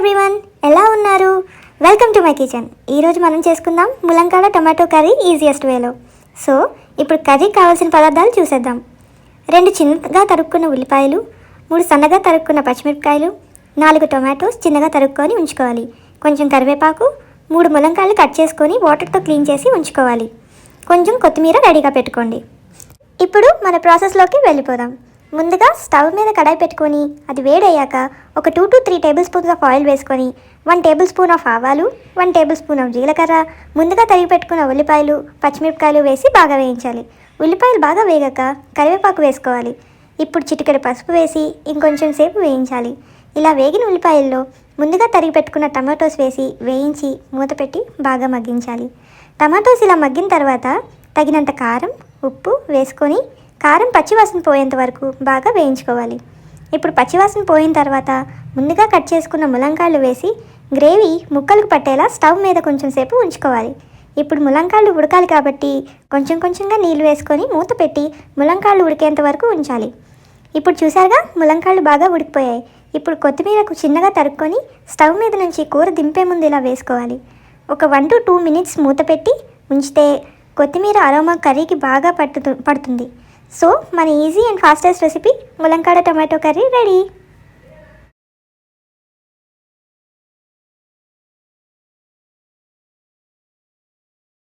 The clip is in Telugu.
ఎవ్రీవన్, ఎలా ఉన్నారు? Welcome to my kitchen. ఈరోజు మనం చేసుకుందాం ములంకాడ టొమాటో కర్రీ ఈజియెస్ట్ వేలో. సో ఇప్పుడు కర్రీ కావాల్సిన పదార్థాలు చూసేద్దాం. 2 చిన్నగా తరుక్కున్న ఉల్లిపాయలు, 3 సన్నగా తరుక్కున్న పచ్చిమిరపకాయలు, 4 టొమాటోస్ చిన్నగా తరుక్కొని ఉంచుకోవాలి. కొంచెం కరివేపాకు, 3 ములంకాయలు కట్ చేసుకొని వాటర్తో క్లీన్ చేసి ఉంచుకోవాలి. కొంచెం కొత్తిమీర రెడీగా పెట్టుకోండి. ఇప్పుడు మన ప్రాసెస్లోకి వెళ్ళిపోదాం. ముందుగా స్టవ్ మీద కడాయి పెట్టుకొని అది వేడయ్యాక ఒక 2 to 3 table spoons of oil వేసుకొని 1 టేబుల్ స్పూన్ ఆఫ్ ఆవాలు, 1 టేబుల్ స్పూన్ ఆఫ్ జీలకర్ర, ముందుగా తరిగి పెట్టుకున్న ఉల్లిపాయలు, పచ్చిమిరపకాయలు వేసి బాగా వేయించాలి. ఉల్లిపాయలు బాగా వేగాక కరివేపాకు వేసుకోవాలి. ఇప్పుడు చిటికెడు పసుపు వేసి ఇంకొంచెం సేపు వేయించాలి. ఇలా వేగిన ఉల్లిపాయల్లో ముందుగా తరిగి పెట్టుకున్న టమాటోస్ వేసి వేయించి మూత పెట్టి బాగా మగ్గించాలి. టమాటోస్ ఇలా మగ్గిన తర్వాత తగినంత కారం, ఉప్పు వేసుకొని కారం పచ్చివాసన పోయేంత వరకు బాగా వేయించుకోవాలి. ఇప్పుడు పచ్చివాసన పోయిన తర్వాత ముందుగా కట్ చేసుకున్న ములంకాయలు వేసి గ్రేవీ ముక్కలకు పట్టేలా స్టవ్ మీద కొంచెం సేపు ఉంచుకోవాలి. ఇప్పుడు ములంకాయలు ఉడకాలి కాబట్టి కొంచెం కొంచెంగా నీళ్ళు వేసుకొని మూత పెట్టి ములంకాయలు ఉడికేంత వరకు ఉంచాలి. ఇప్పుడు చూసారుగా ములంకాయలు బాగా ఉడికిపోయాయి. ఇప్పుడు కొత్తిమీరకు చిన్నగా తరుక్కొని స్టవ్ మీద నుంచి కూర దింపే ముందు ఇలా వేసుకోవాలి. ఒక 1 to 2 minutes మూత పెట్టి ఉంచితే కొత్తిమీర అరోమా కర్రీకి బాగా పడుతుంది. సో మన ఈజీ అండ్ ఫాస్టెస్ట్ రెసిపీ ములంకాడ టొమాటో కర్రీ రెడీ.